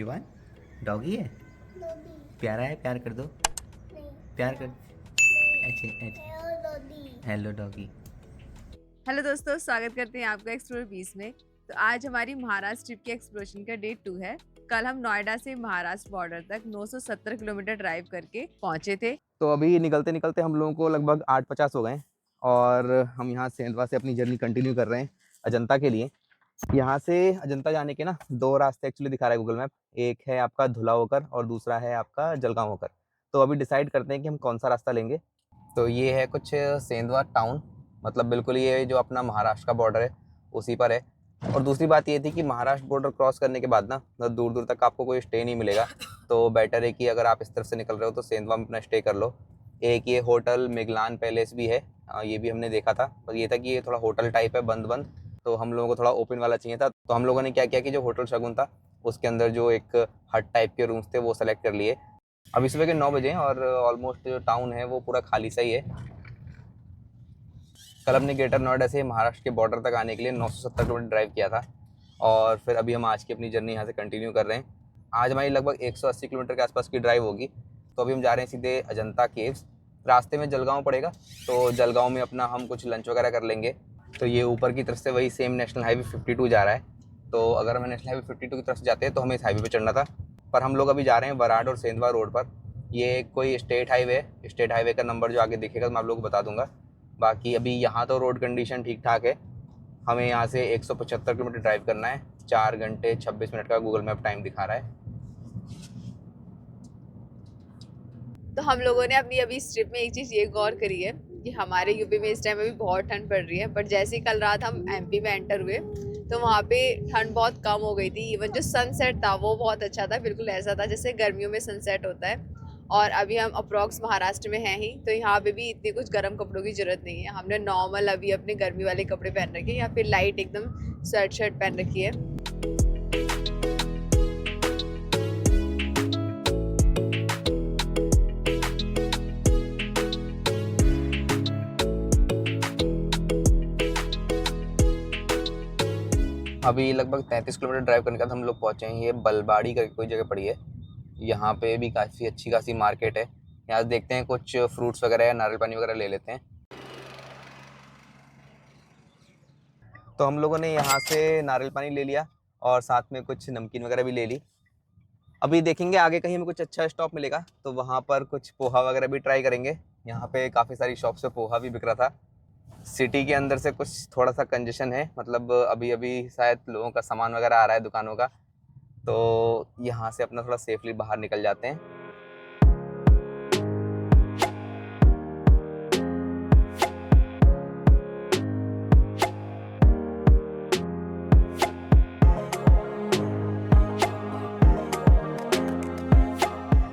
युवान डॉगी है, प्यारा है, प्यार कर दो, प्यार कर। अच्छे अच्छे, हेलो डॉगी। हेलो दोस्तों, स्वागत करते हैं आपका एक्सप्लोर 20 में। तो आज हमारी महाराष्ट्र ट्रिप की एक्सप्लोरेशन का डे 2 है। कल हम नोएडा से महाराष्ट्र बॉर्डर तक 970 किलोमीटर ड्राइव करके पहुंचे थे। तो अभी निकलते निकलते हम लोगों को लगभग 8:50 हो गए और हम यहाँ सेंधवा से अपनी जर्नी कंटिन्यू कर रहे हैं अजंता के लिए। यहाँ से अजंता जाने के ना दो रास्ते एक्चुअली दिखा रहा है गूगल मैप। एक है आपका धुला होकर और दूसरा है आपका जलगांव होकर। तो अभी डिसाइड करते हैं कि हम कौन सा रास्ता लेंगे। तो ये है कुछ सेंधवा टाउन, मतलब बिल्कुल ये जो अपना महाराष्ट्र का बॉर्डर है उसी पर है। और दूसरी बात ये थी कि महाराष्ट्र बॉर्डर क्रॉस करने के बाद ना मतलब दूर दूर तक आपको कोई स्टे नहीं मिलेगा। तो बेटर है कि अगर आप इस तरफ से निकल रहे हो तो सेंधवा में अपना स्टे कर लो। एक ये होटल मिगलान पैलेस भी है, ये भी हमने देखा था, पर ये था कि ये थोड़ा होटल टाइप है, बंद बंद। तो हम लोगों को थोड़ा ओपन वाला चाहिए था। तो हम लोगों ने क्या किया कि जो होटल शगुन था उसके अंदर जो एक हट टाइप के रूम्स थे वो सेलेक्ट कर लिए। अभी सुबह के 9 बजे हैं और ऑलमोस्ट जो टाउन है वो पूरा खाली सा ही है। कल हमने ग्रेटर नोएडा से महाराष्ट्र के बॉर्डर तक आने के लिए 970 किलोमीटर ड्राइव किया था और फिर अभी हम आज की अपनी जर्नी यहाँ से कंटिन्यू कर रहे हैं। आज हमारी लगभग 180 किलोमीटर के आसपास की ड्राइव होगी। तो अभी हम जा रहे हैं सीधे अजंता केव्स। रास्ते में जलगांव पड़ेगा, तो जलगांव में अपना हम कुछ लंच वगैरह कर लेंगे। तो ये ऊपर की तरफ से वही सेम नेशनल हाईवे 52 जा रहा है। तो अगर हमें नेशनल हाईवे 52 की तरफ से जाते हैं तो हमें इस हाईवे पर चढ़ना था, पर हम लोग अभी जा रहे हैं वराड और सेंधवा रोड पर। ये कोई स्टेट हाईवे है, स्टेट हाईवे का नंबर जो आगे दिखेगा तो मैं आप लोगों को बता दूंगा। बाकी अभी यहाँ तो रोड कंडीशन ठीक ठाक है। हमें यहाँ से 175 किलोमीटर ड्राइव करना है। 4 घंटे 26 मिनट का गूगल मैप टाइम दिखा रहा है। तो हम लोगों ने अपनी अभी इस ट्रिप में एक चीज़ ये गौर करी है कि हमारे यूपी में इस टाइम अभी बहुत ठंड पड़ रही है, बट जैसे ही कल रात हम एमपी में एंटर हुए तो वहाँ पे ठंड बहुत कम हो गई थी। इवन जो सनसेट था वो बहुत अच्छा था, बिल्कुल ऐसा था जैसे गर्मियों में सनसेट होता है। और अभी हम अप्रॉक्स महाराष्ट्र में हैं ही, तो यहाँ पे भी इतने कुछ गर्म कपड़ों की जरूरत नहीं है। हमने नॉर्मल अभी अपने गर्मी वाले कपड़े पहन रखे हैं या फिर लाइट एकदम स्वेट शर्ट पहन रखी है। अभी लगभग 33 किलोमीटर ड्राइव करने के बाद हम लोग पहुँचे हैं। ये बलबाड़ी का कोई जगह पड़ी है। यहाँ पे भी काफ़ी अच्छी खासी मार्केट है। यहाँ देखते हैं कुछ फ्रूट्स वगैरह या नारियल पानी वगैरह ले लेते हैं। तो हम लोगों ने यहाँ से नारियल पानी ले लिया और साथ में कुछ नमकीन वगैरह भी ले ली। अभी देखेंगे आगे कहीं हमें कुछ अच्छा स्टॉप मिलेगा तो वहाँ पर कुछ पोहा वगैरह भी ट्राई करेंगे। यहाँ पे काफ़ी सारी शॉप से पोहा भी बिक रहा था। सिटी के अंदर से कुछ थोड़ा सा कंजेशन है, मतलब अभी अभी शायद लोगों का सामान वगैरह आ रहा है दुकानों का। तो यहाँ से अपना थोड़ा सेफली बाहर निकल जाते हैं।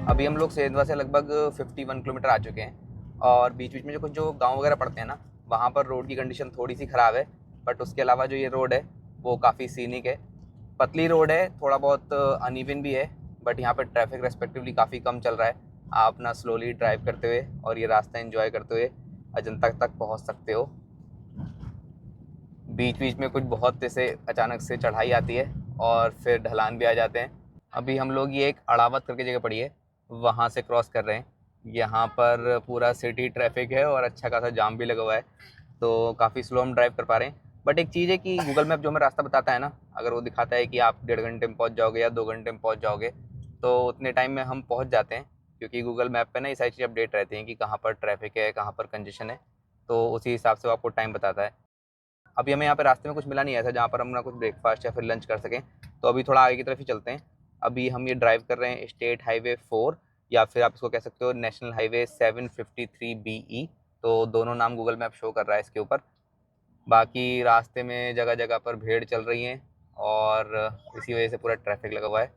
अभी हम लोग सेंधवा से लगभग 51 किलोमीटर आ चुके हैं और बीच बीच में जो कुछ जो गांव वगैरह पड़ते हैं ना वहाँ पर रोड की कंडीशन थोड़ी सी ख़राब है। बट उसके अलावा जो ये रोड है वो काफ़ी सीनिक है, पतली रोड है, थोड़ा बहुत अनइवन भी है। बट यहाँ पर ट्रैफिक रेस्पेक्टिवली काफ़ी कम चल रहा है। आप अपना स्लोली ड्राइव करते हुए और ये रास्ता एंजॉय करते हुए अजंता तक पहुँच सकते हो। बीच बीच में कुछ बहुत जैसे अचानक से चढ़ाई आती है और फिर ढलान भी आ जाते हैं। अभी हम लोग ये एक अड़ावत करके जगह पड़ी है, वहाँ से क्रॉस कर रहे हैं। यहाँ पर पूरा सिटी ट्रैफिक है और अच्छा खासा जाम भी लगा हुआ है, तो काफ़ी स्लो हम ड्राइव कर पा रहे हैं। बट एक चीज़ है कि गूगल मैप जो हमें रास्ता बताता है ना, अगर वो दिखाता है कि आप 1.5 घंटे में पहुँच जाओगे या 2 घंटे में पहुँच जाओगे तो उतने टाइम में हम पहुँच जाते हैं, क्योंकि गूगल मैप पे ना ये सारी चीज़ अपडेट रहती हैं कि कहाँ पर ट्रैफिक है, कहाँ पर कंजेशन है। तो उसी हिसाब से वो आपको टाइम बताता है। अभी हमें यहाँ पे रास्ते में कुछ मिला नहीं ऐसा जहाँ पर हम ना कुछ ब्रेकफास्ट या फिर लंच कर सकें, तो अभी थोड़ा आगे की तरफ ही चलते हैं। अभी हम ये ड्राइव कर रहे हैं स्टेट हाईवे 4 या फिर आप इसको कह सकते हो नेशनल हाईवे 753 BE। तो दोनों नाम गूगल मैप शो कर रहा है इसके ऊपर। बाकी रास्ते में जगह जगह पर भीड़ चल रही है और इसी वजह से पूरा ट्रैफिक लगा हुआ है।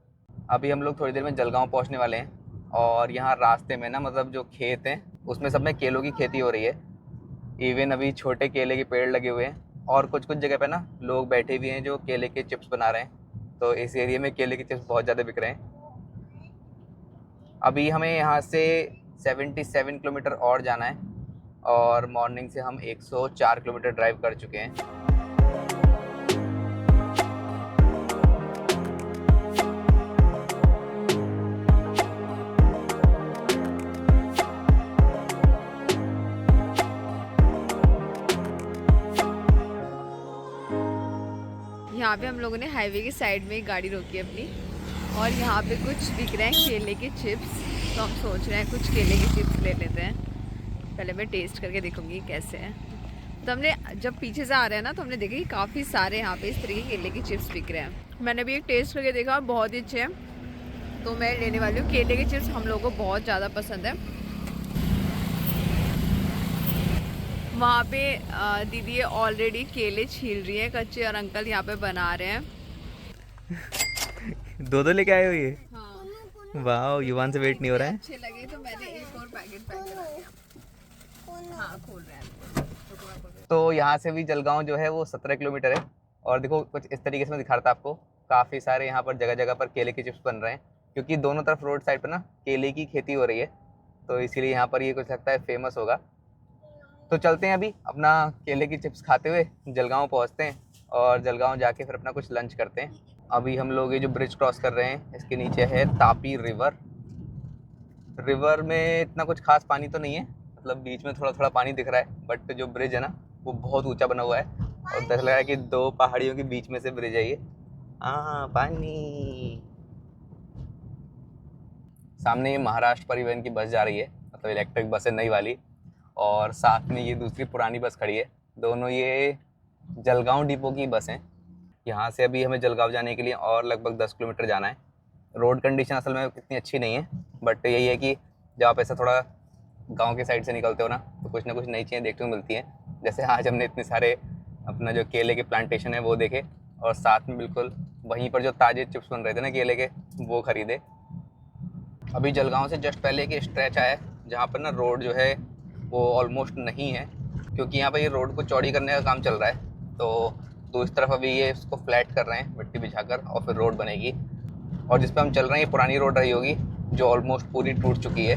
अभी हम लोग थोड़ी देर में जलगांव पहुँचने वाले हैं और यहाँ रास्ते में ना मतलब जो खेत हैं उसमें सब में केलों की खेती हो रही है। इवन अभी छोटे केले के पेड़ लगे हुए हैं और कुछ कुछ जगह पे ना लोग बैठे हुए हैं जो केले के चिप्स बना रहे हैं। तो इस एरिया में केले के चिप्स बहुत ज़्यादा बिक रहे हैं। अभी हमें यहाँ से 77 किलोमीटर और जाना है और मॉर्निंग से हम 104 किलोमीटर ड्राइव कर चुके हैं। यहाँ पे हम लोगों ने हाईवे की साइड में एक गाड़ी रोकी है अपनी, और यहाँ पे कुछ बिक रहे हैं केले के चिप्स। तो हम सोच रहे हैं कुछ केले के चिप्स ले लेते हैं। पहले मैं टेस्ट करके देखूँगी कैसे हैं। तो हमने जब पीछे से आ रहे हैं ना, तो हमने देखा कि काफ़ी सारे यहाँ पे इस तरह के केले के चिप्स बिक रहे हैं। मैंने भी एक टेस्ट करके देखा, बहुत ही अच्छे हैं, तो मैं लेने वाली हूँ। केले के चिप्स हम लोगों को बहुत ज़्यादा पसंद है। वहाँ पे दीदी ऑलरेडी केले छील रही है कच्चे, और अंकल यहाँ पे बना रहे हैं। दो लेके आए हो ये? हाँ, वाह, युवान से वेट नहीं हो रहा है। अच्छे लगे तो मैंने एक और पैकेट पैक करा दिया। हाँ, खोल रहे हैं। तो यहाँ से भी जलगांव जो है वो 17 किलोमीटर है। और देखो कुछ इस तरीके से मैं दिखा रहा था आपको, काफ़ी सारे यहाँ पर जगह जगह पर केले के चिप्स बन रहे हैं, क्योंकि दोनों तरफ रोड साइड पर ना केले की खेती हो रही है, तो इसीलिए यहाँ पर ये कुछ लगता है फेमस होगा। तो चलते हैं अभी अपना केले की चिप्स खाते हुए जलगांव पहुँचते हैं, और जलगांव जाके फिर अपना कुछ लंच करते हैं। अभी हम लोग ये जो ब्रिज क्रॉस कर रहे हैं, इसके नीचे है तापी रिवर। रिवर में इतना कुछ खास पानी तो नहीं है, मतलब बीच में थोड़ा थोड़ा पानी दिख रहा है, बट जो ब्रिज है ना वो बहुत ऊंचा बना हुआ है, और ऐसा लग रहा है कि दो पहाड़ियों के बीच में से ब्रिज है ये। हाँ, पानी। सामने ये महाराष्ट्र परिवहन की बस जा रही है, मतलब इलेक्ट्रिक बस है नई वाली, और साथ में ये दूसरी पुरानी बस खड़ी है। दोनों ये जलगांव डिपो की बस हैं। यहाँ से अभी हमें जलगांव जाने के लिए और लगभग 10 किलोमीटर जाना है। रोड कंडीशन असल में इतनी अच्छी नहीं है, बट यही है कि जब आप ऐसा थोड़ा गांव के साइड से निकलते हो ना, तो कुछ ना कुछ नई चीज़ें देखने को मिलती हैं। जैसे आज हमने इतने सारे अपना जो केले के प्लांटेशन है वो देखे, और साथ में बिल्कुल वहीं पर जो ताज़े चिप्स बन रहे थे ना केले के, वो खरीदे। अभी जलगांव से जस्ट पहले एक स्ट्रेच आया है जहाँ पर ना रोड जो है वो ऑलमोस्ट नहीं है, क्योंकि यहाँ पर ये रोड को चौड़ी करने का काम चल रहा है। तो इस तरफ अभी ये इसको फ्लैट कर रहे हैं मिट्टी बिछाकर, और फिर रोड बनेगी। और जिस पे हम चल रहे हैं ये पुरानी रोड रही होगी, जो ऑलमोस्ट पूरी टूट चुकी है।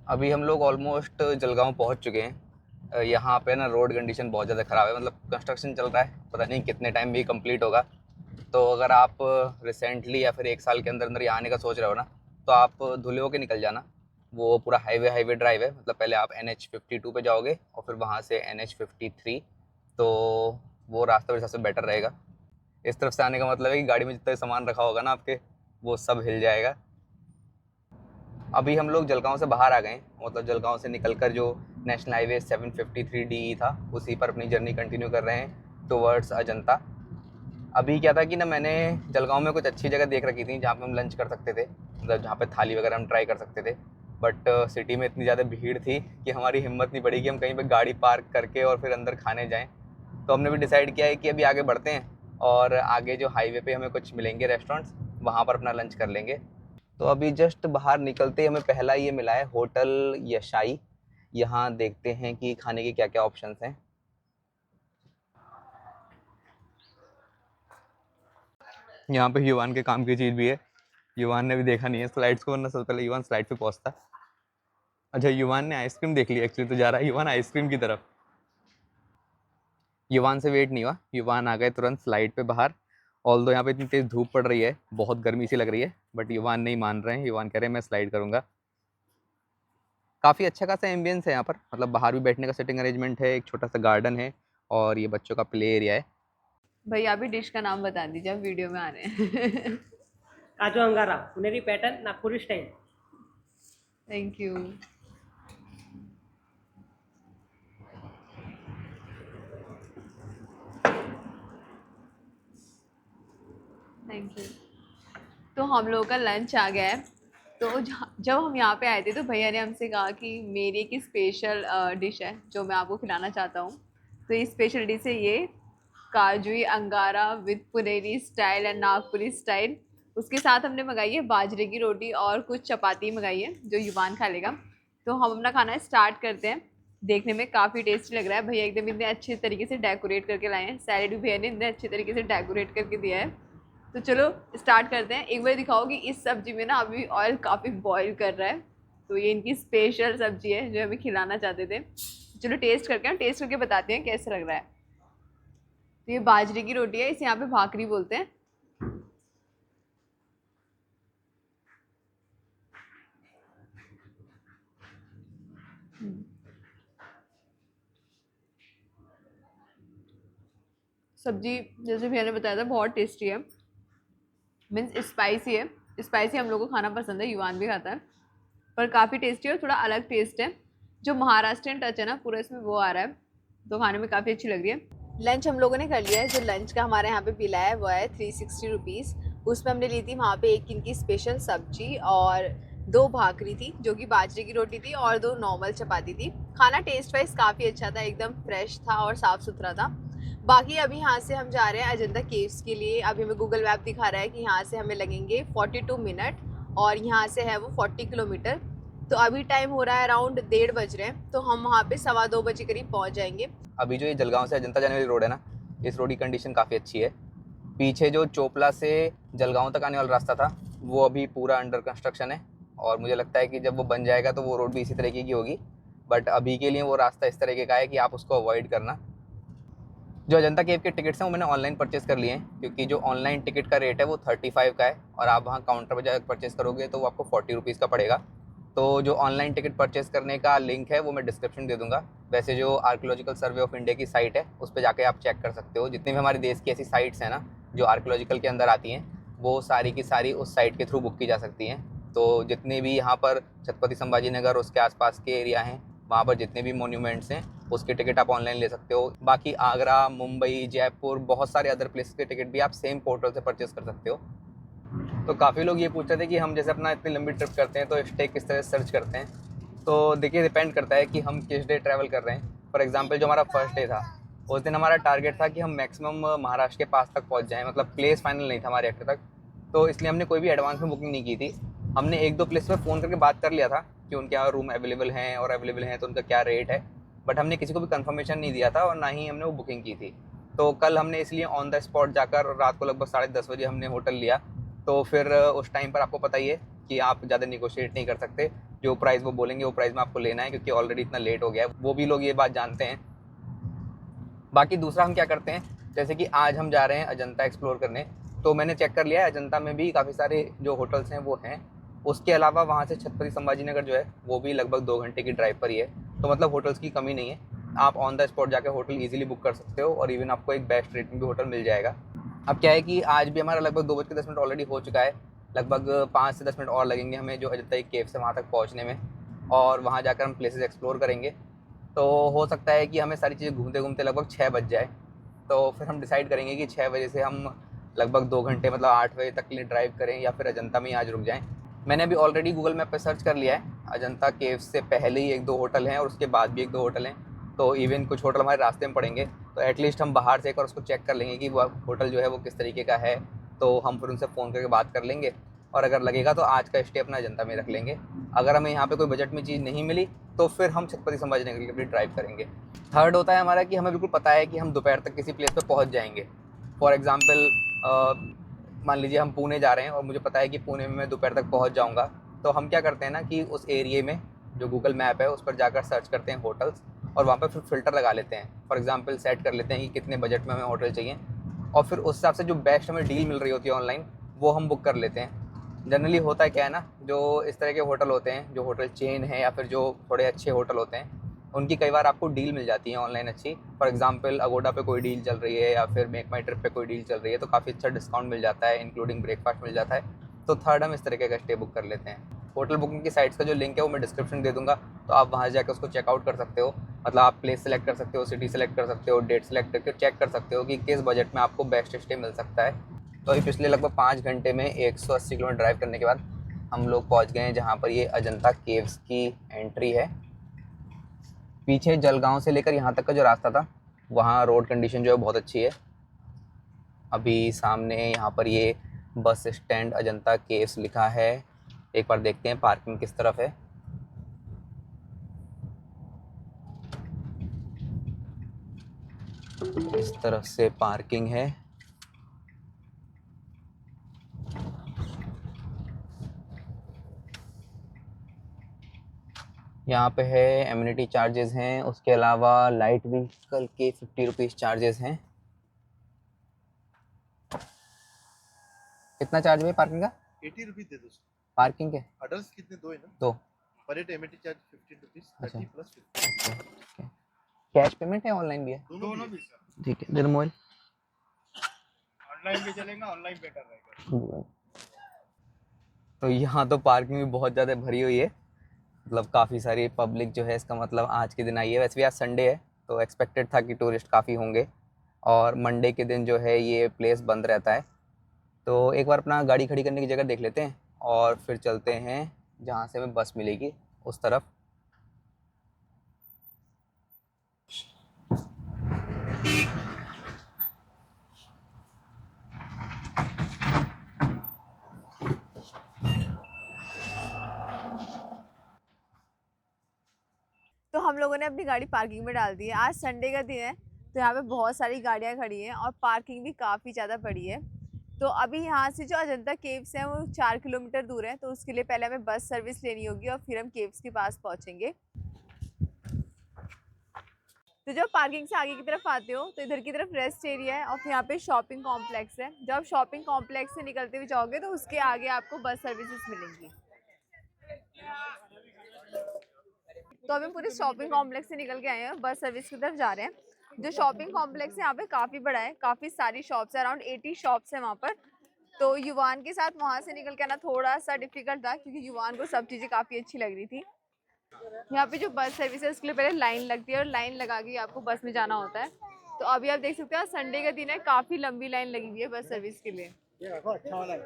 अभी हम लोग ऑलमोस्ट जलगांव पहुंच चुके हैं। यहाँ पे ना रोड कंडीशन बहुत ज़्यादा ख़राब है, मतलब कंस्ट्रक्शन चल रहा है, पता नहीं कितने टाइम में कंप्लीट होगा। तो अगर आप रिसेंटली या फिर एक साल के अंदर अंदर यहाँ आने का सोच रहे हो ना, तो आप धुले होके निकल जाना। वो पूरा हाईवे ड्राइव है, मतलब पहले आप NH52 पे जाओगे और फिर वहाँ से NH53, तो वो रास्ता मेरे हिसाब से बेटर रहेगा। इस तरफ से आने का मतलब है कि गाड़ी में जितना सामान रखा होगा ना आपके, वो सब हिल जाएगा। अभी हम लोग जलगांव से बाहर आ गए, मतलब जलगांव से निकलकर जो नेशनल हाईवे 753 DE था, उसी पर अपनी जर्नी कंटिन्यू कर रहे हैं टुवर्ड्स अजंता। अभी क्या था कि ना मैंने जलगांव में कुछ अच्छी जगह देख रखी थी जहाँ पे हम लंच कर सकते थे, मतलब जहाँ पे थाली वगैरह हम ट्राई कर सकते थे, बट सिटी में इतनी ज़्यादा भीड़ थी कि हमारी हिम्मत नहीं पड़ी कि हम कहीं पे गाड़ी पार्क करके और फिर अंदर खाने जाएं। तो हमने भी डिसाइड किया है कि अभी आगे बढ़ते हैं, और आगे जो हाईवे पे हमें कुछ मिलेंगे रेस्टोरेंट्स, वहाँ पर अपना लंच कर लेंगे। तो अभी जस्ट बाहर निकलते ही हमें पहला ये मिला है होटल यशाई। यहाँ देखते हैं कि खाने के क्या क्या ऑप्शंस हैं। यहाँ पे युवान के काम की चीज़ भी है। युवान ने भी देखा नहीं है स्लाइड्स को, वरना सबसे पहले युवान स्लाइड पे पहुँचता। अच्छा, युवान ने आइसक्रीम देख ली एक्चुअली, तो जा रहा है युवान आइसक्रीम की तरफ। युवान से वेट नहीं हुआ, युवान आ गए तुरंत स्लाइड पे बाहर। ऑल्दो यहाँ पे इतनी तेज़ धूप पड़ रही है, बहुत गर्मी सी लग रही है, बट युवान नहीं मान रहे हैं। युवान कह रहे हैं मैं स्लाइड करूँगा। काफ़ी अच्छा खासा एम्बियंस है यहाँ पर, मतलब बाहर भी बैठने का सेटिंग अरेंजमेंट है, एक छोटा सा गार्डन है, और ये बच्चों का प्ले एरिया है। भैया अभी डिश का नाम बता दीजिए, अब वीडियो में आ रहे हैं। काजू अंगारा, Puneri pattern, Nagpuri style. Thank you. Thank you. तो हम लोगों का लंच आ गया है। तो जब हम यहाँ पे आए थे तो भैया ने हमसे कहा कि मेरी एक स्पेशल डिश है जो मैं आपको खिलाना चाहता हूँ। तो ये स्पेशल डिश है, ये काजू अंगारा with Puneri style and Nagpuri style. उसके साथ हमने मंगाई है बाजरे की रोटी और कुछ चपाती मंगाई है जो युवान खा लेगा। तो हम अपना खाना स्टार्ट करते हैं। देखने में काफ़ी टेस्टी लग रहा है। भैया एकदम इतने अच्छे तरीके से डेकोरेट करके लाए हैं। सैलेड भी भैया ने इतने अच्छे तरीके से डेकोरेट करके दिया है। तो चलो स्टार्ट करते हैं। एक बार दिखाओ कि इस सब्ज़ी में ना अभी ऑयल काफ़ी बॉईल कर रहा है, तो ये इनकी स्पेशल सब्ज़ी है जो हमें खिलाना चाहते थे। चलो टेस्ट करके हम टेस्ट करके बताते हैं कैसे लग रहा है। तो ये बाजरे की रोटी है, इसे यहाँ पे भाकरी बोलते हैं। सब्जी जैसे भैया ने बताया था बहुत टेस्टी है, मीन्स स्पाइसी है। स्पाइसी हम लोग को खाना पसंद है, युवान भी खाता है, पर काफ़ी टेस्टी है और थोड़ा अलग टेस्ट है। जो महाराष्ट्रियन टच है ना पूरा इसमें वो आ रहा है, तो खाने में काफ़ी अच्छी लग रही है। लंच हम लोगों ने कर लिया है। जो लंच का हमारे यहाँ पे बिल है वो है 360 रुपीज़। उसमें हमने ली थी वहाँ पे एक इनकी स्पेशल सब्जी और 2 भाकरी थी जो कि बाजरे की रोटी थी और 2 नॉर्मल चपाती थी। खाना टेस्ट वाइज काफ़ी अच्छा था, एकदम फ्रेश था और साफ़ सुथरा था। बाकी अभी यहाँ से हम जा रहे हैं अजंता केव्स के लिए। अभी हमें गूगल मैप दिखा रहा है कि यहाँ से हमें लगेंगे 42 मिनट और यहाँ से है वो 40 किलोमीटर। तो अभी टाइम हो रहा है अराउंड 1:30 बज रहे हैं, तो हम वहाँ पे 2:15 बजे करीब पहुँच जाएंगे। अभी जो ये जलगांव से अजंता जाने वाली रोड है ना, इस रोड की कंडीशन काफ़ी अच्छी है। पीछे जो चोपला से जलगांव तक आने वाला रास्ता था वो अभी पूरा अंडर कंस्ट्रक्शन है और मुझे लगता है कि जब वो बन जाएगा तो वो रोड भी इसी तरीके की होगी, बट अभी के लिए वो रास्ता इस तरीके का है कि आप उसको अवॉइड करना। जो अजंता केव के टिकट्स हैं वो मैंने ऑनलाइन परचेज़ कर लिए हैं, क्योंकि जो ऑनलाइन टिकट का रेट है वो 35 का है और आप वहाँ काउंटर पर जाकर परचेज़ करोगे तो वो आपको 40 रुपीज़ का पड़ेगा। तो जो ऑनलाइन टिकट परचेज़ करने का लिंक है वो मैं डिस्क्रिप्शन दे दूँगा। वैसे जो आर्कियोलॉजिकल सर्वे ऑफ इंडिया की साइट है उस पर जाके आप चेक कर सकते हो। जितनी भी हमारे देश की ऐसी साइट्स हैं ना जो आर्कियोलॉजिकल के अंदर आती हैं, वो सारी की सारी उस साइट के थ्रू बुक की जा सकती हैं। तो जितने भी यहाँ पर छत्रपति संभाजी नगर उसके आसपास के एरिया हैं, वहाँ पर जितने भी मोन्यूमेंट्स हैं उसके टिकट आप ऑनलाइन ले सकते हो। बाकी आगरा, मुंबई, जयपुर, बहुत सारे अदर प्लेसेस के टिकट भी आप सेम पोर्टल से परचेस कर सकते हो। तो काफ़ी लोग ये पूछ रहे थे कि हम जैसे अपना इतनी लंबी ट्रिप करते हैं तो स्टे किस तरह से सर्च करते हैं। तो देखिए डिपेंड करता है कि हम किस डे ट्रैवल कर रहे हैं। फॉर एग्जांपल जो हमारा फर्स्ट डे था उस दिन हमारा टारगेट था कि हम मैक्सिमम महाराष्ट्र के पास तक पहुंच जाएं, मतलब प्लेस फाइनल नहीं था हमारे अड्डे तक, तो इसलिए हमने कोई भी एडवांस में बुकिंग नहीं की थी। हमने 1-2 प्लेस पर फ़ोन करके बात कर लिया था कि उनके यहाँ रूम अवेलेबल हैं और अवेलेबल हैं तो उनका क्या रेट है, बट हमने किसी को भी कंफर्मेशन नहीं दिया था और ना ही हमने वो बुकिंग की थी। तो कल हमने इसलिए ऑन द स्पॉट जाकर रात को लगभग 10:30 बजे हमने होटल लिया। तो फिर उस टाइम पर आपको पता ही है कि आप ज़्यादा निगोशिएट नहीं कर सकते, जो प्राइस वो बोलेंगे वो प्राइस में आपको लेना है, क्योंकि ऑलरेडी इतना लेट हो गया है। वो भी लोग ये बात जानते हैं। बाकी दूसरा हम क्या करते हैं, जैसे कि आज हम जा रहे हैं अजंता एक्सप्लोर करने, तो मैंने चेक कर लिया है अजंता में भी काफ़ी सारे जो होटल्स हैं वो हैं। उसके अलावा वहाँ से छत्रपति संभाजी नगर जो है वो भी लगभग 2 घंटे की ड्राइव पर ही है, तो मतलब होटल्स की कमी नहीं है। आप ऑन द स्पॉट जाकर होटल ईजिली बुक कर सकते हो और इवन आपको एक बेस्ट रेट में भी होटल मिल जाएगा। अब क्या है कि आज भी हमारा लगभग 2:10 ऑलरेडी हो चुका है, लगभग 5 से 10 मिनट और लगेंगे हमें जो अजंता केव से वहाँ तक पहुँचने में, और वहाँ जाकर हम प्लेसेस एक्सप्लोर करेंगे। तो हो सकता है कि हमें सारी चीज़ें घूमते घूमते लगभग 6 बज जाए, तो फिर हम डिसाइड करेंगे कि 6 बजे से हम लगभग 2 घंटे मतलब 8 बजे तक के लिए ड्राइव करें या फिर अजंता में ही आज रुक जाएं। मैंने अभी ऑलरेडी गूगल मैप पे सर्च कर लिया है, अजंता केव्स से पहले ही 1-2 होटल हैं और उसके बाद भी 1-2 होटल हैं, तो इवन कुछ होटल हमारे रास्ते में पड़ेंगे, तो एटलीस्ट हम बाहर से एक बार उसको चेक कर लेंगे कि वो होटल जो है वो किस तरीके का है। तो हम फिर उनसे फ़ोन करके बात कर लेंगे और अगर लगेगा तो आज का स्टे अपना अजंता में रख लेंगे। अगर हमें यहाँ पे कोई बजट में चीज़ नहीं मिली तो फिर हम छत्रपति संभाजी नगर के लिए ड्राइव करेंगे। थर्ड होता है हमारा कि हमें बिल्कुल पता है कि हम दोपहर तक किसी प्लेस पे पहुँच जाएंगे। फॉर एग्ज़ाम्पल मान लीजिए हम पुणे जा रहे हैं और मुझे पता है कि पुणे में मैं दोपहर तक पहुँच जाऊँगा, तो हम क्या करते हैं ना कि उस एरिए में जो गूगल मैप है उस पर जाकर सर्च करते हैं होटल्स और वहाँ पर फिर फ़िल्टर लगा लेते हैं। फॉर एग्ज़ाम्पल सेट कर लेते हैं कि कितने बजट में हमें होटल चाहिए और फिर उस हिसाब से जो बेस्ट हमें डील मिल रही होती है ऑनलाइन वो हम बुक कर लेते हैं। जनरली होता है क्या है ना, जो इस तरह के होटल होते हैं, जो होटल चेन है या फिर जो थोड़े अच्छे होटल होते हैं, उनकी कई बार आपको डील मिल जाती है ऑनलाइन अच्छी। फॉर एग्जांपल अगोडा पे कोई डील चल रही है या फिर मेक माई ट्रिप पे कोई डील चल रही है तो काफ़ी अच्छा डिस्काउंट मिल जाता है, इंक्लूडिंग ब्रेकफास्ट मिल जाता है। तो थर्ड हम इस तरीके का स्टे बुक कर लेते हैं। होटल बुकिंग की साइट्स का जो लिंक है वो मैं डिस्क्रिप्शन दे दूँगा, तो आप वहाँ जाकर उसको चेकआउट कर सकते हो। मतलब आप प्लेस सेलेक्ट कर सकते हो, सिटी सेलेक्ट कर सकते हो, डेट सेलेक्ट करके चेक कर सकते हो कि किस बजट में आपको बेस्ट स्टे मिल सकता है। तो अभी पिछले लगभग 5 घंटे में 180 किलोमीटर ड्राइव करने के बाद हम लोग पहुंच गए हैं जहां पर ये अजंता केव्स की एंट्री है। पीछे जलगांव से लेकर यहाँ तक का जो रास्ता था वहाँ रोड कंडीशन जो है बहुत अच्छी है। अभी सामने यहाँ पर ये बस स्टैंड अजंता केव्स लिखा है, एक बार देखते हैं पार्किंग किस तरफ है। इस तरफ से पार्किंग है। यहाँ पे है एमिनिटी चार्जेस हैं, उसके अलावा लाइट व्हीकल के 50 रुपीज़ चार्जेस हैं। कितना चार्ज है पार्किंग का? 80 रुपीज दे दो। पार्किंग के अडल्ट कितने? 2 है ना? 2। पर head Amity charge 15 rupees, 30 plus 50। Cash payment है ऑनलाइन भी है? दोनों भी सर। ठीक है, दे दो मोबाइल। ऑफलाइन भी चलेगा, ऑनलाइन बेटर रहेगा। तो यहाँ तो पार्किंग भी बहुत ज़्यादा भरी हुई है, मतलब काफ़ी सारी पब्लिक जो है, इसका मतलब आज के दिन आई है। वैसे भी आज संडे है तो एक्सपेक्टेड था कि टूरिस्ट काफ़ी होंगे, और मंडे के दिन जो है ये प्लेस बंद रहता है। तो एक बार अपना गाड़ी खड़ी करने की जगह देख लेते हैं और फिर चलते हैं जहाँ से हमें बस मिलेगी उस तरफ। तो हम लोगों ने अपनी गाड़ी पार्किंग में डाल दी है। आज संडे का दिन है तो यहाँ पे बहुत सारी गाड़ियाँ खड़ी हैं और पार्किंग भी काफ़ी ज़्यादा पड़ी है। तो अभी यहाँ से जो अजंता केव्स हैं वो 4 किलोमीटर दूर है, तो उसके लिए पहले हमें बस सर्विस लेनी होगी और फिर हम केव्स के पास पहुँचेंगे। तो जब पार्किंग से आगे की तरफ आते हो तो इधर की तरफ रेस्ट एरिया है और फिर यहाँ पे शॉपिंग कॉम्प्लेक्स है। जब शॉपिंग कॉम्प्लेक्स से निकलते हुए जाओगे तो उसके आगे आपको बस सर्विसेज मिलेंगी। तो अभी हम पूरे शॉपिंग कॉम्प्लेक्स से निकल के आए हैं, बस सर्विस की तरफ जा रहे हैं। जो शॉपिंग कॉम्प्लेक्स है यहाँ पे काफ़ी बड़ा है, काफ़ी सारी शॉप्स है, अराउंड 80 शॉप्स है वहाँ पर। तो युवान के साथ वहाँ से निकल के आना थोड़ा सा डिफिकल्ट था क्योंकि युवान को सब चीज़ें काफ़ी अच्छी लग रही थी। यहाँ पे जो बस सर्विस है उसके लिए पहले लाइन लगती है और लाइन लगा के आपको बस में जाना होता है। तो अभी आप देख सकते हो संडे का दिन है, काफ़ी लंबी लाइन लगी हुई है बस सर्विस के लिए। ये देखो अच्छा वाला है।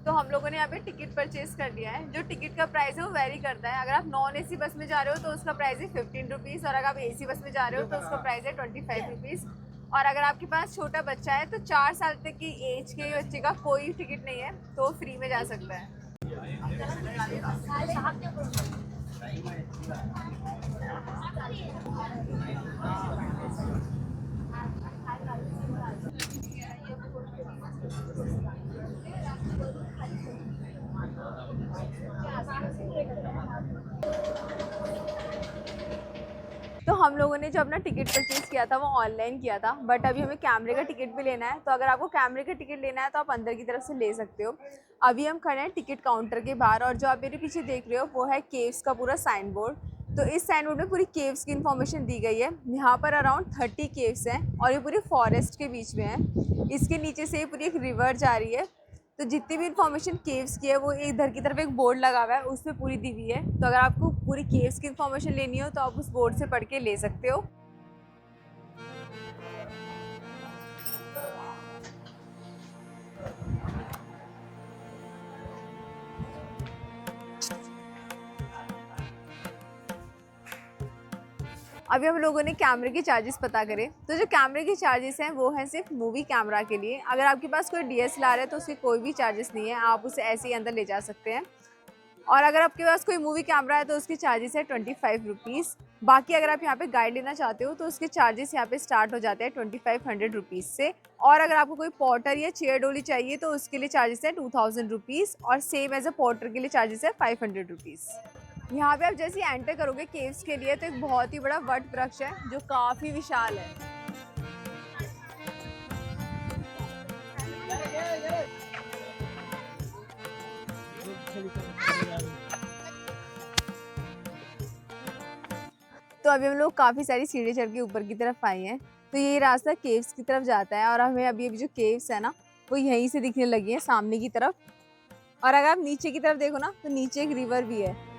तो हम लोगों ने यहाँ पे टिकट परचेज कर लिया है। जो टिकट का प्राइस है वो वेरी करता है। अगर आप नॉन एसी बस में जा रहे हो तो उसका प्राइस है 15 रुपीज़, और अगर आप एसी बस में जा रहे हो तो उसका प्राइस है 25 रुपीज़। और अगर आपके पास छोटा बच्चा है तो 4 साल तक की एज के बच्चे का कोई टिकट नहीं है, तो फ्री में जा सकता है। तो हम लोगों ने जो अपना टिकट परचेज़ किया था वो ऑनलाइन किया था, बट अभी हमें कैमरे का टिकट भी लेना है। तो अगर आपको कैमरे का टिकट लेना है तो आप अंदर की तरफ से ले सकते हो। अभी हम खड़े हैं टिकट काउंटर के बाहर, और जो आप मेरे पीछे देख रहे हो वो है केव्स का पूरा साइन बोर्ड। तो इस साइन बोर्ड में पूरी केव्स की इन्फॉर्मेशन दी गई है। यहाँ पर अराउंड 30 केव्स हैं और ये पूरी फॉरेस्ट के बीच में है। इसके नीचे से पूरी एक रिवर जा रही है। तो जितनी भी इन्फॉर्मेशन केव्स की है वो इधर की तरफ एक बोर्ड लगा हुआ है, उसमें पूरी दी हुई है। तो अगर आपको पूरी केव्स की इन्फॉर्मेशन लेनी हो तो आप उस बोर्ड से पढ़ के ले सकते हो। अभी हम लोगों ने कैमरे के चार्जेस पता करें। तो जो कैमरे के चार्जेस हैं वो हैं सिर्फ मूवी कैमरा के लिए। अगर आपके पास कोई DSLR है तो उसके कोई भी चार्जेस नहीं है, आप उसे ऐसे ही अंदर ले जा सकते हैं। और अगर आपके पास कोई मूवी कैमरा है तो उसके चार्जेस है 25 रुपीज़। बाकी अगर आप यहाँ पे गाइड लेना चाहते हो तो उसके चार्जेस यहाँ पे स्टार्ट हो जाते हैं 2500 रुपीज़ से। और अगर आपको कोई पॉटर या चेयर डोली चाहिए तो उसके लिए चार्जेस है 2000 रुपीज़, और सेम एज अ पॉटर के लिए चार्जेस है 500 रुपीज़। यहाँ पे आप जैसे ही एंटर करोगे केव्स के लिए तो एक बहुत ही बड़ा वट वृक्ष है जो काफ़ी विशाल है। तो अभी हम लोग काफ़ी सारी सीढ़ियाँ चढ़ के ऊपर की तरफ आए हैं। तो ये रास्ता केव्स की तरफ जाता है और हमें अभी जो केव्स है ना वो यहीं से दिखने लगी है सामने की तरफ। और अगर आप नीचे की तरफ देखो ना तो नीचे एक रिवर भी है।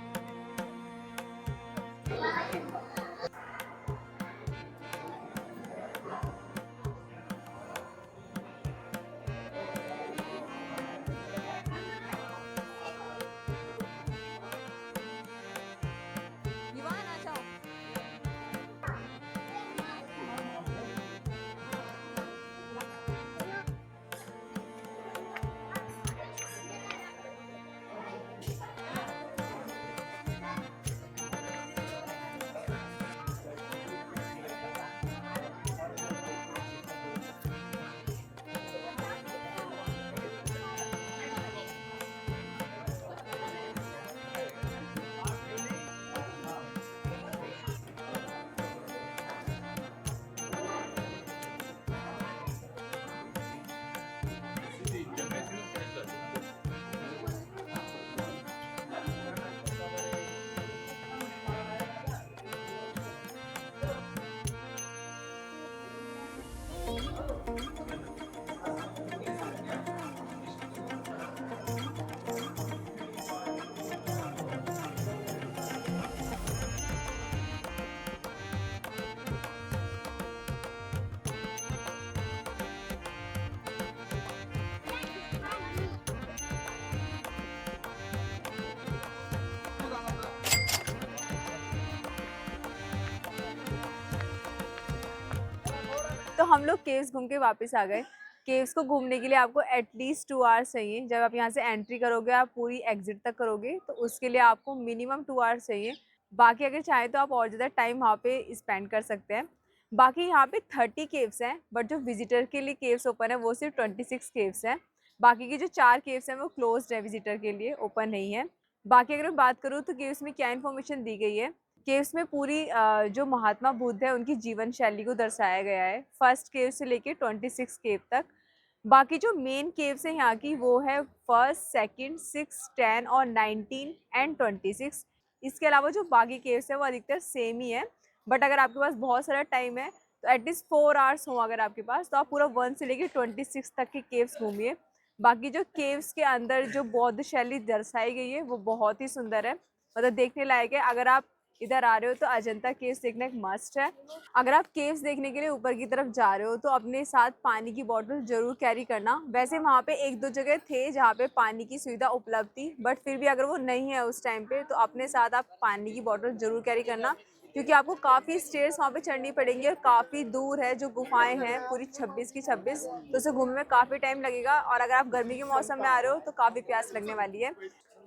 हम लोग केव्स घूम के वापस आ गए। केव्स को घूमने के लिए आपको एटलीस्ट 2 आवर्स चाहिए। जब आप यहाँ से एंट्री करोगे, आप पूरी एग्जिट तक करोगे, तो उसके लिए आपको मिनिमम 2 आवर्स चाहिए। बाकी अगर चाहें तो आप और ज़्यादा टाइम वहाँ पे स्पेंड कर सकते हैं। बाकी यहाँ पे 30 केव्स हैं, बट जो विजिटर के लिए केव्स ओपन है वो सिर्फ 26 केव्स हैं। बाकी की जो 4 केव्स हैं वो क्लोज्ड है, विजिटर के लिए ओपन नहीं है। बाकी अगर मैं बात करूँ तो केव्स में क्या इन्फॉर्मेशन दी गई है, केव्स में पूरी जो महात्मा बुद्ध है उनकी जीवन शैली को दर्शाया गया है, फर्स्ट केव से लेके 26 केव तक। बाकी जो मेन केव्स हैं यहाँ की वो है 1st, 2nd, 6, 10 और 19 एंड 26। इसके अलावा जो बाकी केव्स है वो अधिकतर सेम ही है, बट अगर आपके पास बहुत सारा टाइम है तो एटलीस्ट 4 आवर्स हो अगर आपके पास, तो आप पूरा 1 से लेके 26 तक के केव्स घूमिए। बाकी जो केव्स के अंदर जो बौद्ध शैली दर्शाई गई है वो बहुत ही सुंदर है, मतलब देखने लायक है। अगर आप इधर आ रहे हो तो अजंता केव्स देखना एक मस्ट है। अगर आप केव्स देखने के लिए ऊपर की तरफ जा रहे हो तो अपने साथ पानी की बोतल जरूर कैरी करना। वैसे वहाँ पे 1-2 जगह थे जहाँ पे पानी की सुविधा उपलब्ध थी, बट फिर भी अगर वो नहीं है उस टाइम पे तो अपने साथ आप पानी की बोतल जरूर कैरी करना, क्योंकि आपको काफ़ी स्टेयर्स वहाँ पे चढ़नी पड़ेंगी और काफ़ी दूर है जो गुफाएं हैं, पूरी 26 की 26, तो उसे घूमने में काफ़ी टाइम लगेगा। और अगर आप गर्मी के मौसम में आ रहे हो तो काफ़ी प्यास लगने वाली है।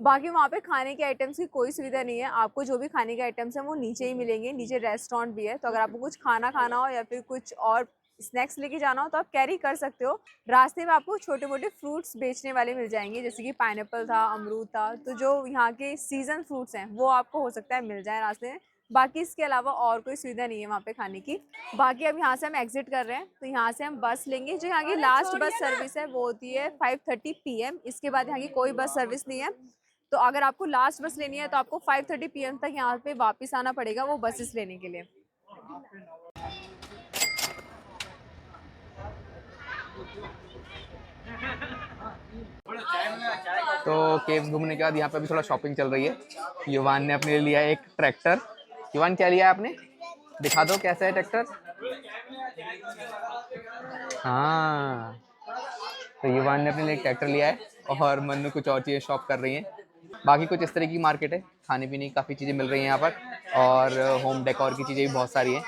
बाकी वहाँ पे खाने के आइटम्स की कोई सुविधा नहीं है, आपको जो भी खाने के आइटम्स हैं वो नीचे ही मिलेंगे, नीचे रेस्टोरेंट भी है। तो अगर आपको कुछ खाना खाना हो या फिर कुछ और स्नैक्स लेके जाना हो तो आप कैरी कर सकते हो। रास्ते में आपको छोटे मोटे फ्रूट्स बेचने वाले मिल जाएंगे, जैसे कि पाइनएप्पल था, अमरूद था, तो जो यहाँ के सीजन फ्रूट्स हैं वो आपको हो सकता है मिल जाए रास्ते में। बाकी इसके अलावा और कोई सुविधा नहीं है वहाँ पे खाने की। बाकी अब यहाँ से हम एग्जिट कर रहे हैं, तो यहाँ से हम बस लेंगे। जो यहाँ की लास्ट बस सर्विस है वो होती है 5:30 PM। इसके बाद यहाँ की कोई बस सर्विस नहीं है, तो अगर आपको लास्ट बस लेनी है तो आपको 5:30 PM तक यहाँ पे वापस आना पड़ेगा वो बसेस लेने के लिए। तो केव्स घूमने के बाद यहाँ पे भी थोड़ा शॉपिंग चल रही है। युवान ने अपने लिए लिया एक ट्रैक्टर। युवान, क्या लिया है आपने? दिखा दो कैसा है ट्रैक्टर। हाँ, तो युवान ने अपने लिए एक ट्रैक्टर लिया है और मन्नू कुछ और चीज़ें शॉप कर रही हैं। बाकी कुछ इस तरह की मार्केट है, खाने पीने की काफ़ी चीज़ें मिल रही हैं यहाँ पर, और होम डेकोर की चीज़ें भी बहुत सारी हैं।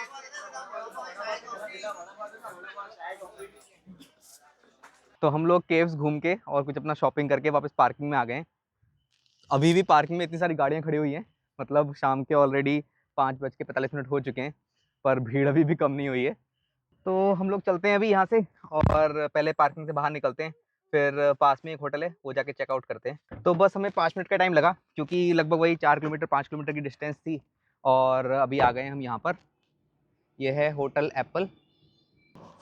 तो हम लोग केव्स घूम के और कुछ अपना शॉपिंग करके वापस पार्किंग में आ गए हैं। अभी भी पार्किंग में इतनी सारी गाड़ियाँ खड़ी हुई हैं, मतलब शाम के ऑलरेडी 5:45 हो चुके हैं, पर भीड़ अभी भी कम नहीं हुई है। तो हम लोग चलते हैं अभी यहाँ से, और पहले पार्किंग से बाहर निकलते हैं, फिर पास में एक होटल है वो जाके चेकआउट करते हैं। तो बस हमें 5 मिनट का टाइम लगा, क्योंकि लगभग वही 4 किलोमीटर 5 किलोमीटर की डिस्टेंस थी, और अभी आ गए हम यहाँ पर। ये है होटल एप्पल।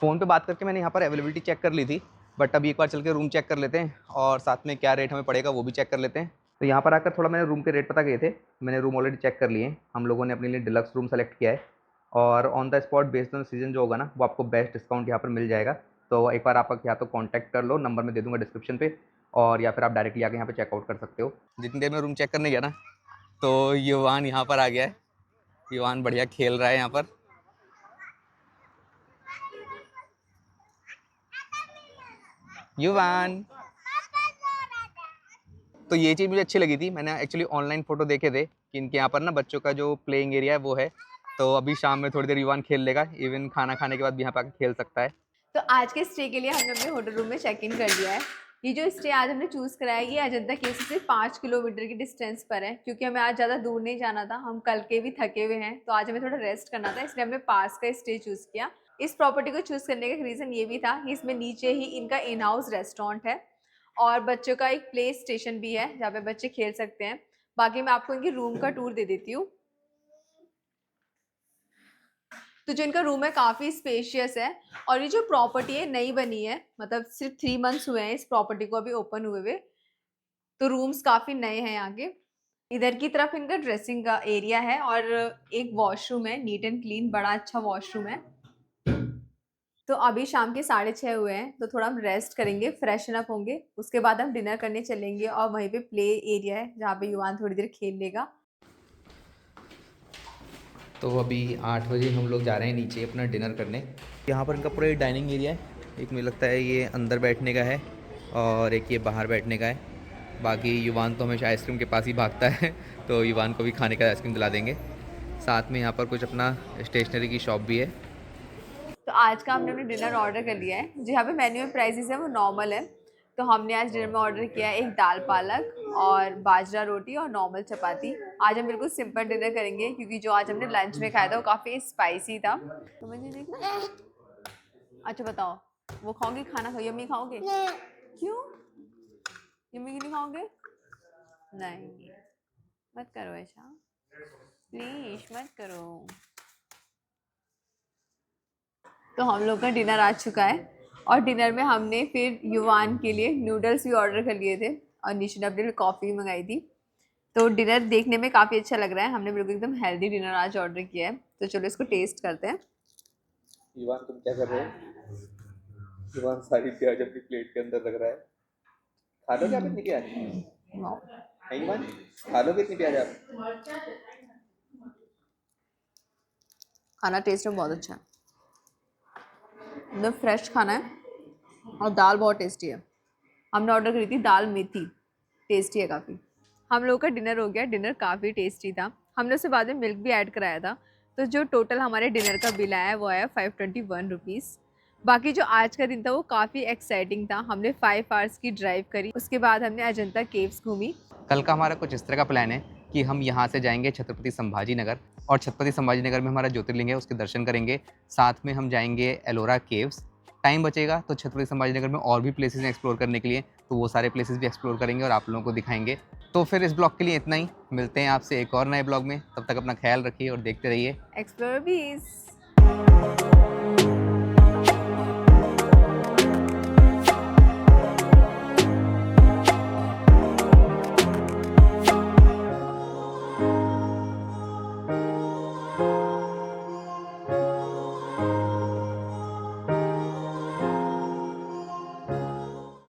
फ़ोन पे बात करके मैंने यहाँ पर अवेलेबिलिटी चेक कर ली थी, बट अभी एक बार चल के रूम चेक कर लेते हैं और साथ में क्या रेट हमें पड़ेगा वो भी चेक कर लेते हैं। तो यहाँ पर आकर थोड़ा मैंने रूम के रेट पता किए थे, मैंने रूम ऑलरेडी चेक कर लिए हैं। हम लोगों ने अपने लिए डिलक्स रूम सेलेक्ट किया है, और on the spot based on season जो होगा ना, वो आपको बेस्ट डिस्काउंट यहाँ पर मिल जाएगा। तो एक बार आप या तो कांटेक्ट कर लो, नंबर मैं दे दूँगा डिस्क्रिप्शन पे, और या फिर आप डायरेक्टली आके यहाँ पे चेकआउट कर सकते हो। जितनी देर में रूम चेक करने गया ना, तो युवान यहाँ पर आ गया है। युवान बढ़िया खेल रहा है यहाँ पर। युवान, तो ये चीज़ मुझे अच्छी लगी थी। मैंने एक्चुअली ऑनलाइन फ़ोटो देखे थे कि इनके यहाँ पर ना बच्चों का जो प्लेइंग एरिया है वो है, तो अभी शाम में थोड़ी देर युवान खेल लेगा, इवन खाना खाने के बाद भी यहाँ पर आकर खेल सकता है। तो आज के स्टे के लिए हमने अपने होटल रूम में चेक इन कर लिया है। ये जो स्टे आज हमने चूज़ करा है ये अजंता केव्स से 5 किलोमीटर की डिस्टेंस पर है, क्योंकि हमें आज ज़्यादा दूर नहीं जाना था, हम कल के भी थके हुए हैं, तो आज हमें थोड़ा रेस्ट करना था, इसलिए हमने पास का स्टे चूज़ किया। इस प्रॉपर्टी को चूज़ करने का रीज़न ये भी था कि इसमें नीचे ही इनका इन हाउस रेस्टोरेंट है और बच्चों का एक प्ले स्टेशन भी है जहाँ पे बच्चे खेल सकते हैं। बाकी मैं आपको इनकी रूम का टूर दे देती हूँ। तो जो इनका रूम है काफ़ी स्पेशियस है, और ये जो प्रॉपर्टी है नई बनी है, मतलब सिर्फ 3 मंथ्स हुए हैं इस प्रॉपर्टी को अभी ओपन हुए, तो रूम्स काफ़ी नए हैं यहाँ के। इधर की तरफ इनका ड्रेसिंग का एरिया है और एक वॉशरूम है, नीट एंड क्लीन, बड़ा अच्छा वॉशरूम है। तो अभी शाम के 6:30 हुए हैं, तो थोड़ा हम रेस्ट करेंगे, फ्रेशन अप होंगे, उसके बाद हम डिनर करने चलेंगे, और वहीं पे प्ले एरिया है जहाँ पे युवान थोड़ी देर खेल लेगा। तो अभी 8 बजे हम लोग जा रहे हैं नीचे अपना डिनर करने। यहाँ पर इनका पूरा डाइनिंग एरिया है, एक मुझे लगता है ये अंदर बैठने का है और एक ये बाहर बैठने का है। बाकी युवान तो हमेशा आइसक्रीम के पास ही भागता है, तो युवान को भी खाने का आइसक्रीम दिला देंगे। साथ में यहाँ पर कुछ अपना स्टेशनरी की शॉप भी है। तो आज का हमने डिनर ऑर्डर कर लिया है। जो यहाँ पे मेन्यू में प्राइसेस है वो नॉर्मल है। तो हमने आज डिनर में ऑर्डर किया है एक दाल पालक और बाजरा रोटी और नॉर्मल चपाती। आज हम बिल्कुल सिंपल डिनर करेंगे क्योंकि जो आज हमने लंच में खाया था वो काफ़ी स्पाइसी था। तो मुझे देखना। अच्छा बताओ, वो खाओगे खाना? खाओ, यम्मी खाओगे? क्यों यम्मी क्यों नहीं खाओगे? नहीं मत करो ऐसा, प्लीज मत करो। तो हम लोग का डिनर आ चुका है और डिनर में हमने फिर युवान के लिए नूडल्स भी ऑर्डर कर लिए थे और निशु ने अपने लिए कॉफ़ी मंगाई थी। तो डिनर देखने में काफ़ी अच्छा लग रहा है। हमने बिल्कुल एकदम हेल्दी डिनर आज ऑर्डर किया है। तो चलो इसको टेस्ट करते हैं। युवान तुम क्या कर रहे हो? युवान सारी प्याज अपनी प्लेट के अंदर रख रहा है। खा लो क्या कितनी प्याज? नहीं युवान, खा लो कितनी प्याज आप? खाना टेस्ट में बहुत अच्छा है, एकदम फ्रेश खाना है और दाल बहुत टेस्टी है। हमने ऑर्डर करी थी दाल मेथी, टेस्टी है काफ़ी। हम लोग का डिनर हो गया। डिनर काफ़ी टेस्टी था। हमने उससे बाद में मिल्क भी ऐड कराया था। तो जो टोटल हमारे डिनर का बिल आया वो आया 521 रुपीज़। बाकी जो आज का दिन था वो काफ़ी एक्साइटिंग था। हमने 5 आवर्स की ड्राइव करी, उसके बाद हमने अजंता केव्स घूमी। कल का हमारा कुछ इस तरह का प्लान है कि हम यहाँ से जाएंगे छत्रपति संभाजी नगर और छत्रपति संभाजी नगर में हमारा ज्योतिर्लिंग है, उसके दर्शन करेंगे। साथ में हम जाएंगे एलोरा केव्स। टाइम बचेगा तो छत्रपति संभाजी नगर में और भी प्लेसेस हैं एक्सप्लोर करने के लिए, तो वो सारे प्लेसेस भी एक्सप्लोर करेंगे और आप लोगों को दिखाएंगे। तो फिर इस ब्लॉग के लिए इतना ही। मिलते हैं आपसे एक और नए ब्लॉग में। तब तक अपना ख्याल रखिए और देखते रहिए एक्सप्लोर बीज।